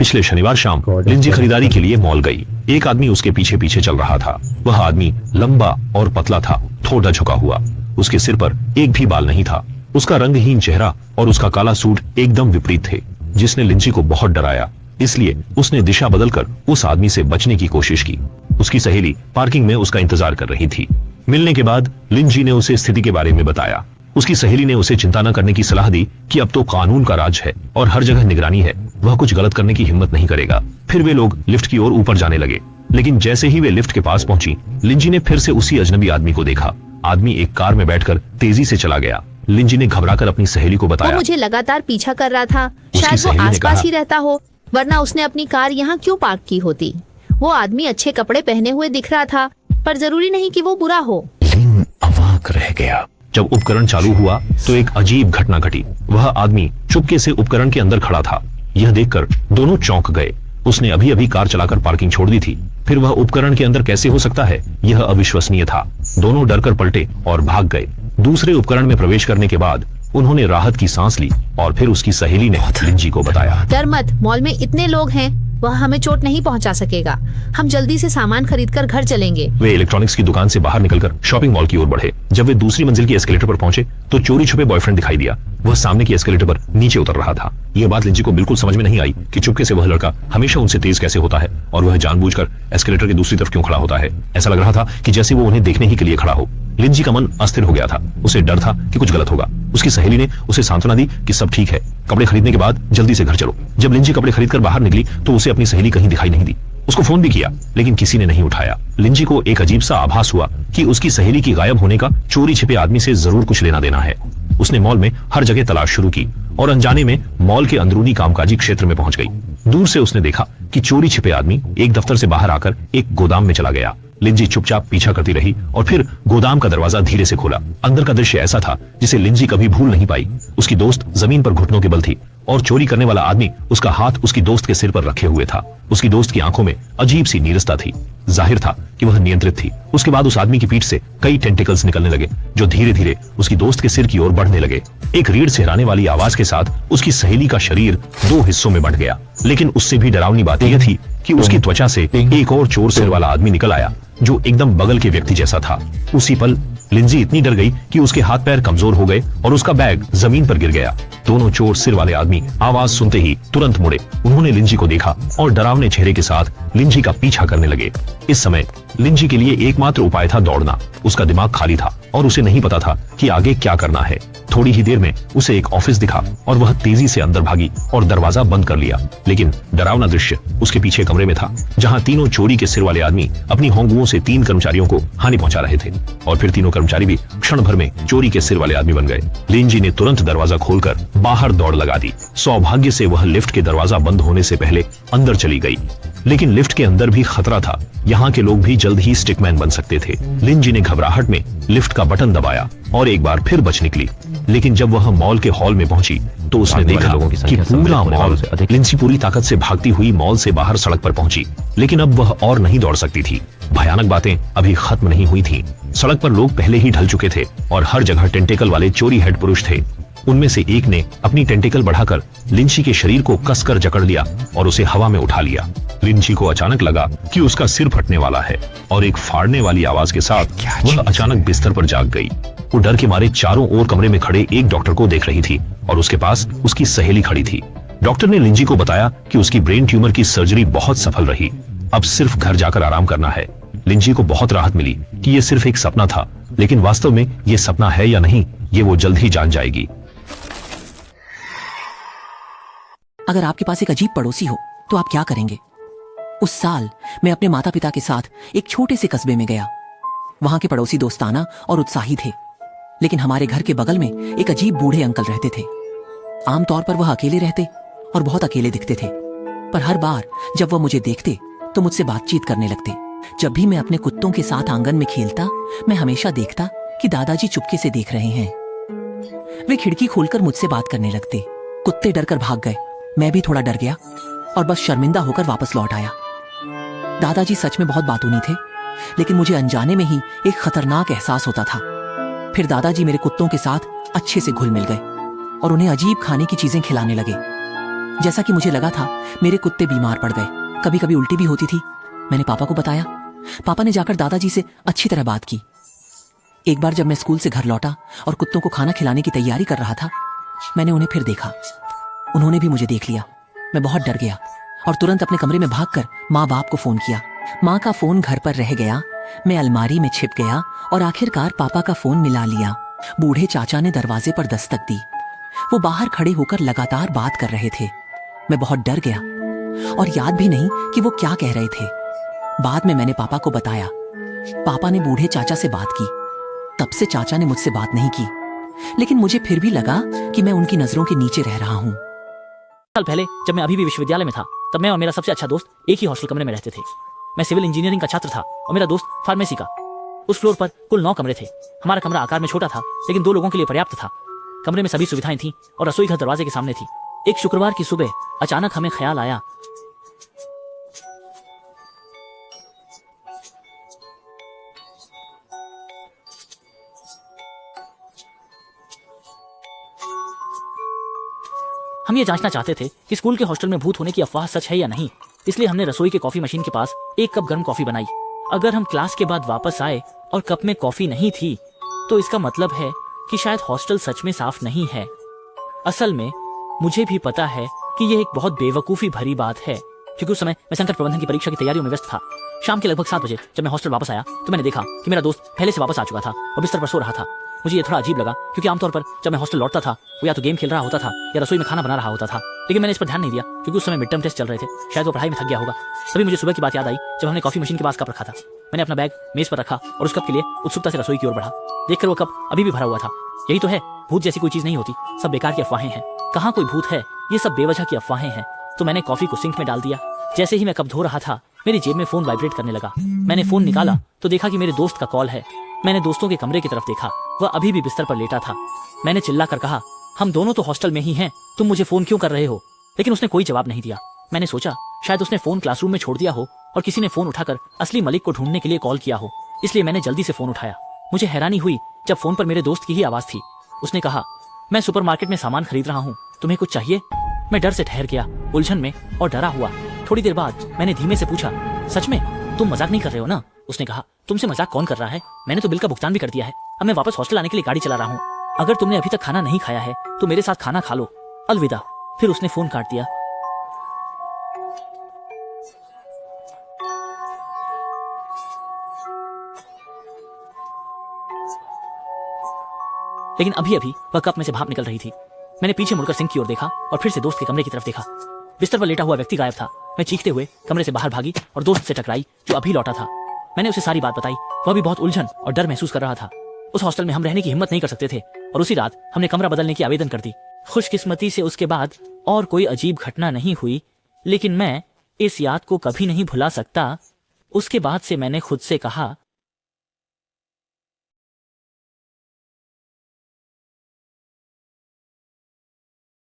पिछले शनिवार शाम लिंजी खरीदारी के लिए मॉल गई। एक आदमी उसके पीछे पीछे चल रहा था। वह आदमी लंबा और पतला था, थोड़ा झुका हुआ। उसके सिर पर एक भी बाल नहीं था। उसका रंगहीन चेहरा और उसका काला सूट एकदम विपरीत थे, जिसने लिंजी को बहुत डराया। इसलिए उसने दिशा बदलकर उस आदमी से बचने की कोशिश की। उसकी सहेली पार्किंग में उसका इंतजार कर रही थी। मिलने के बाद लिंजी ने उसे स्थिति के बारे में बताया। उसकी सहेली ने उसे चिंता न करने की सलाह दी कि अब तो कानून का राज है और हर जगह निगरानी है, वह कुछ गलत करने की हिम्मत नहीं करेगा। फिर वे लोग लिफ्ट की ओर ऊपर जाने लगे, लेकिन जैसे ही वे लिफ्ट के पास पहुंची, लिंजी ने फिर से उसी अजनबी आदमी को देखा। आदमी एक कार में बैठकर तेजी से चला गया। लिंजी ने घबराकर अपनी सहेली को बताया, वो मुझे लगातार पीछा कर रहा था, शायद वो आसपास ही रहता हो, वरना उसने अपनी कार यहाँ क्यों पार्क की होती। वो आदमी अच्छे कपड़े पहने हुए दिख रहा था, पर जरूरी नहीं कि वो बुरा हो। लिन अवाक रह गया। जब उपकरण चालू हुआ तो एक अजीब घटना घटी। वह आदमी चुपके से उपकरण के अंदर खड़ा था। यह देखकर दोनों चौंक गए। उसने अभी अभी कार चलाकर पार्किंग छोड़ दी थी, फिर वह उपकरण के अंदर कैसे हो सकता है? यह अविश्वसनीय था। दोनों डरकर पलटे और भाग गए। दूसरे उपकरण में प्रवेश करने के बाद उन्होंने राहत की सांस ली और फिर उसकी सहेली ने लिंजी को बताया, डर मत, मॉल में इतने लोग हैं, वह हमें चोट नहीं पहुंचा सकेगा। हम जल्दी से सामान खरीदकर घर चलेंगे। वे इलेक्ट्रॉनिक्स की दुकान से बाहर निकलकर शॉपिंग मॉल की ओर बढ़े। जब वे दूसरी मंजिल की एस्केलेटर पर पहुंचे तो चोरी छुपे बॉयफ्रेंड दिखाई दिया। वह सामने की एस्केलेटर पर नीचे उतर रहा था। यह बात लिंजी को बिल्कुल समझ में नहीं आई कि चुपके से वह लड़का हमेशा उनसे तेज कैसे होता है और वह जानबूझकर एस्केलेटर की दूसरी तरफ क्यों खड़ा होता है। ऐसा लग रहा था कि जैसे वो उन्हें देखने ही के लिए खड़ा हो। लिंजी का मन अस्थिर हो गया था। उसे डर था कि कुछ गलत होगा। उसकी सहेली ने उसे सांत्वना दी कि सब ठीक है, कपड़े खरीदने के बाद जल्दी से घर चलो। जब लिंजी कपड़े खरीदकर बाहर निकली तो उसे अपनी सहेली कहीं दिखाई नहीं दी। उसको फोन भी किया, लेकिन किसी ने नहीं उठाया। लिंजी को एक अजीब सा आभास हुआ कि उसकी सहेली की गायब होने का चोरी छिपे आदमी से जरूर कुछ लेना देना है। उसने मॉल में हर जगह तलाश शुरू की और अनजाने में मॉल के अंदरूनी कामकाजी क्षेत्र में पहुंच गई। दूर से उसने देखा कि चोरी छिपे आदमी एक दफ्तर से बाहर आकर एक गोदाम में चला गया। लिंजी चुपचाप पीछा करती रही और फिर गोदाम का दरवाजा धीरे से खोला। अंदर का दृश्य ऐसा था जिसे लिंजी कभी भूल नहीं पाई। उसकी दोस्त जमीन पर घुटनों के बल थी और चोरी करने वाला आदमी उसका हाथ उसकी दोस्त के सिर पर रखे हुए था। उसकी दोस्त की आंखों में अजीब सी नीरसता थी। जाहिर था कि वह नियंत्रित थी। उसके बाद उस आदमी की पीठ से कई टेंटिकल्स निकलने लगे जो धीरे धीरे उसकी दोस्त के सिर की ओर बढ़ने लगे। एक रीढ़ से हिलाने वाली आवाज के साथ उसकी सहेली का शरीर दो हिस्सों में बंट गया। लेकिन उससे भी डरावनी बात यह थी कि उसकी त्वचा से एक और चोर सिर वाला आदमी निकल आया जो एकदम बगल के व्यक्ति जैसा था। उसी पल लिंजी इतनी डर गई कि उसके हाथ पैर कमजोर हो गए और उसका बैग जमीन पर गिर गया। दोनों चोर सिर वाले आदमी आवाज सुनते ही तुरंत मुड़े। उन्होंने लिंजी को देखा और डरावने चेहरे के साथ लिंजी का पीछा करने लगे। इस समय लिंजी के लिए एकमात्र उपाय था दौड़ना। उसका दिमाग खाली था और उसे नहीं पता था कि आगे क्या करना है। थोड़ी ही देर में उसे एक ऑफिस दिखा और वह तेजी से अंदर भागी और दरवाजा बंद कर लिया। लेकिन डरावना दृश्य उसके पीछे कमरे में था, जहां तीनों चोरी के सिर वाले आदमी अपनी होंगुओं से 3 कर्मचारियों को हानि पहुंचा रहे थे और फिर तीनों कर्मचारी भी क्षण भर में चोरी के सिर वाले आदमी बन गए। लिंजी ने तुरंत दरवाजा खोलकर बाहर दौड़ लगा दी। सौभाग्य से वह लिफ्ट के दरवाजा बंद होने से पहले अंदर चली गई। लेकिन लिफ्ट के अंदर भी खतरा था। यहाँ के लोग भी जल्द ही स्टिकमैन बन सकते थे। लिंजी ने घबराहट में लिफ्ट का बटन दबाया और एक बार फिर बच निकली। लेकिन जब वह मॉल के हॉल में पहुंची तो उसने देखा कि पूरा मॉल, लिंजी पूरी ताकत से भागती हुई मॉल से बाहर सड़क पर पहुंची। लेकिन अब वह और नहीं दौड़ सकती थी। भयानक बातें अभी खत्म नहीं हुई थीं। सड़क पर लोग पहले ही ढल चुके थे और हर जगह टेंटिकल वाले चोरी हेड पुरुष थे। उनमें से एक ने अपनी टेंटिकल बढ़ाकर लिंजी के शरीर को कसकर जकड़ लिया और उसे हवा में उठा लिया। लिंजी को अचानक लगा कि उसका सिर फटने वाला है और एक फाड़ने वाली आवाज के साथ वह अचानक बिस्तर पर जाग गई। वो डर के मारे चारों ओर कमरे में खड़े एक डॉक्टर को देख रही थी और उसके पास उसकी सहेली खड़ी थी। डॉक्टर ने लिंजी को बताया कि उसकी ब्रेन ट्यूमर की सर्जरी बहुत सफल रही। अब सिर्फ घर जाकर आराम करना है। लिंजी को बहुत राहत मिली कि यह सिर्फ एक सपना था, लेकिन वास्तव में यह सपना है या नहीं, ये वो जल्द ही जान जाएगी। अगर आपके पास एक अजीब पड़ोसी हो तो आप क्या करेंगे? उस साल मैं अपने माता पिता के साथ एक छोटे से कस्बे में गया। वहां के पड़ोसी दोस्ताना और उत्साही थे, लेकिन हमारे घर के बगल में एक अजीब बूढ़े अंकल रहते थे। आमतौर पर वह अकेले रहते और बहुत अकेले दिखते थे, पर हर बार जब वह मुझे देखते तो मुझसे बातचीत करने लगते। जब भी मैं अपने कुत्तों के साथ आंगन में खेलता, मैं हमेशा देखता कि दादाजी चुपके से देख रहे हैं। वे खिड़की खोलकर मुझसे बात करने लगते। कुत्ते डरकर भाग गए, मैं भी थोड़ा डर गया और बस शर्मिंदा होकर वापस लौट आया। दादाजी सच में बहुत बातूनी थे, लेकिन मुझे अनजाने में ही एक खतरनाक एहसास होता था। फिर दादाजी मेरे कुत्तों के साथ अच्छे से घुल मिल गए और उन्हें अजीब खाने की चीजें खिलाने लगे। जैसा कि मुझे लगा था मेरे कुत्ते बीमार पड़ गए, कभी कभी उल्टी भी होती थी। मैंने पापा को बताया। पापा ने जाकर दादाजी से अच्छी तरह बात की। एक बार जब मैं स्कूल से घर लौटा और कुत्तों को खाना खिलाने की तैयारी कर रहा था, मैंने उन्हें फिर देखा। उन्होंने भी मुझे देख लिया। मैं बहुत डर गया और तुरंत अपने कमरे में भागकर माँ बाप को फोन किया। माँ का फोन घर पर रह गया। मैं अलमारी में छिप गया और आखिरकार पापा का फोन मिला लिया। बूढ़े चाचा ने दरवाजे पर दस्तक दी। वो बाहर खड़े होकर लगातार बात कर रहे थे। मैं बहुत डर गया और याद भी नहीं कि वो क्या कह रहे थे। बाद में मैंने पापा को बताया। पापा ने बूढ़े चाचा से बात की। तब से चाचा ने मुझसे बात नहीं की, लेकिन मुझे फिर भी लगा कि मैं उनकी नजरों के नीचे रह रहा हूँ। साल पहले जब मैं अभी भी विश्वविद्यालय में था, तब मैं और मेरा सबसे अच्छा दोस्त एक ही हॉस्टल कमरे में रहते थे। मैं सिविल इंजीनियरिंग का छात्र था और मेरा दोस्त फार्मेसी का। उस फ्लोर पर कुल 9 कमरे थे। हमारा कमरा आकार में छोटा था, लेकिन 2 लोगों के लिए पर्याप्त था। कमरे में सभी सुविधाएं थीं और रसोई घर दरवाजे के सामने थी। एक शुक्रवार की सुबह अचानक हमें ख्याल आया हम ये जांचना चाहते थे कि स्कूल के हॉस्टल में भूत होने की अफवाह सच है या नहीं। इसलिए हमने रसोई के कॉफी मशीन के पास 1 कप गर्म कॉफी बनाई। अगर हम क्लास के बाद वापस आए और कप में कॉफी नहीं थी, तो इसका मतलब है कि शायद हॉस्टल सच में साफ नहीं है। असल में मुझे भी पता है कि यह एक बहुत बेवकूफ़ी भरी बात है, क्योंकि उस समय मैं संकट प्रबंधन की परीक्षा की तैयारियों में व्यस्त था। शाम के लगभग 7 बजे जब मैं हॉस्टल वापस आया तो मैंने देखा कि मेरा दोस्त पहले से वापस आ चुका था और बिस्तर पर सो रहा था। मुझे ये थोड़ा अजीब लगा, क्योंकि आमतौर पर जब मैं हॉस्टल लौटता था वो या तो गेम खेल रहा होता था या रसोई में खाना बना रहा होता था। लेकिन मैंने इस पर ध्यान नहीं दिया, क्योंकि उस समय मिड टर्म टेस्ट चल रहे थे। शायद वो पढ़ाई में थक गया होगा। तभी मुझे सुबह की बात याद आई जब हमने कॉफी मशीन के पास कप रखा था। मैंने अपना बैग मेज पर रखा और उस कप के लिए उत्सुकता से रसोई की ओर बढ़ा। देखकर वो कप अभी भी भरा हुआ था। यही तो है, भूत जैसी कोई चीज नहीं होती, सब बेकार की अफवाहें हैं। कहाँ कोई भूत है, ये सब बेवजह की अफवाहें हैं। तो मैंने कॉफी को सिंक में डाल दिया। जैसे ही मैं कप धो रहा था, मेरी जेब में फोन वाइब्रेट करने लगा। मैंने फोन निकाला तो देखा कि मेरे दोस्त का कॉल है। मैंने दोस्तों के कमरे की तरफ देखा, वह अभी भी बिस्तर पर लेटा था। मैंने चिल्लाकर कहा, हम दोनों तो हॉस्टल में ही हैं, तुम मुझे फोन क्यों कर रहे हो? लेकिन उसने कोई जवाब नहीं दिया। मैंने सोचा शायद उसने फोन क्लासरूम में छोड़ दिया हो और किसी ने फोन उठाकर असली मलिक को ढूंढने के लिए कॉल किया हो। इसलिए मैंने जल्दी से फोन उठाया। मुझे हैरानी हुई जब फोन पर मेरे दोस्त की ही आवाज थी। उसने कहा, मैं सुपरमार्केट में सामान खरीद रहा हूँ, तुम्हें कुछ चाहिए? मैं डर से ठहर गया, उलझन में और डरा हुआ। थोड़ी देर बाद मैंने धीमे से पूछा, सच में तुम मजाक नहीं कर रहे हो ना? उसने कहा, तुमसे मजाक कौन कर रहा है? मैंने तो बिल का भुगतान भी कर दिया है। अब मैं वापस हॉस्टल आने के लिए गाड़ी चला रहा हूँ। अगर तुमने अभी तक खाना नहीं खाया है तो मेरे साथ खाना खा लो। अलविदा। फिर उसने फोन काट दिया। लेकिन अभी अभी वह कप में से भाप निकल रही थी। मैंने पीछे मुड़कर सिंक की ओर देखा और फिर से दोस्त के कमरे की तरफ देखा। बिस्तर पर लेटा हुआ व्यक्ति गायब था। मैं चीखते हुए कमरे से बाहर भागी और दोस्त से टकराई जो अभी लौटा था। मैंने उसे सारी बात बताई। वह भी बहुत उलझन और डर महसूस कर रहा था। उस हॉस्टल में हम रहने की हिम्मत नहीं कर सकते थे और उसी रात हमने कमरा बदलने की आवेदन कर दी। खुशकिस्मती से उसके बाद और कोई अजीब घटना नहीं हुई, लेकिन मैं इस याद को कभी नहीं भुला सकता। उसके बाद से मैंने खुद से कहा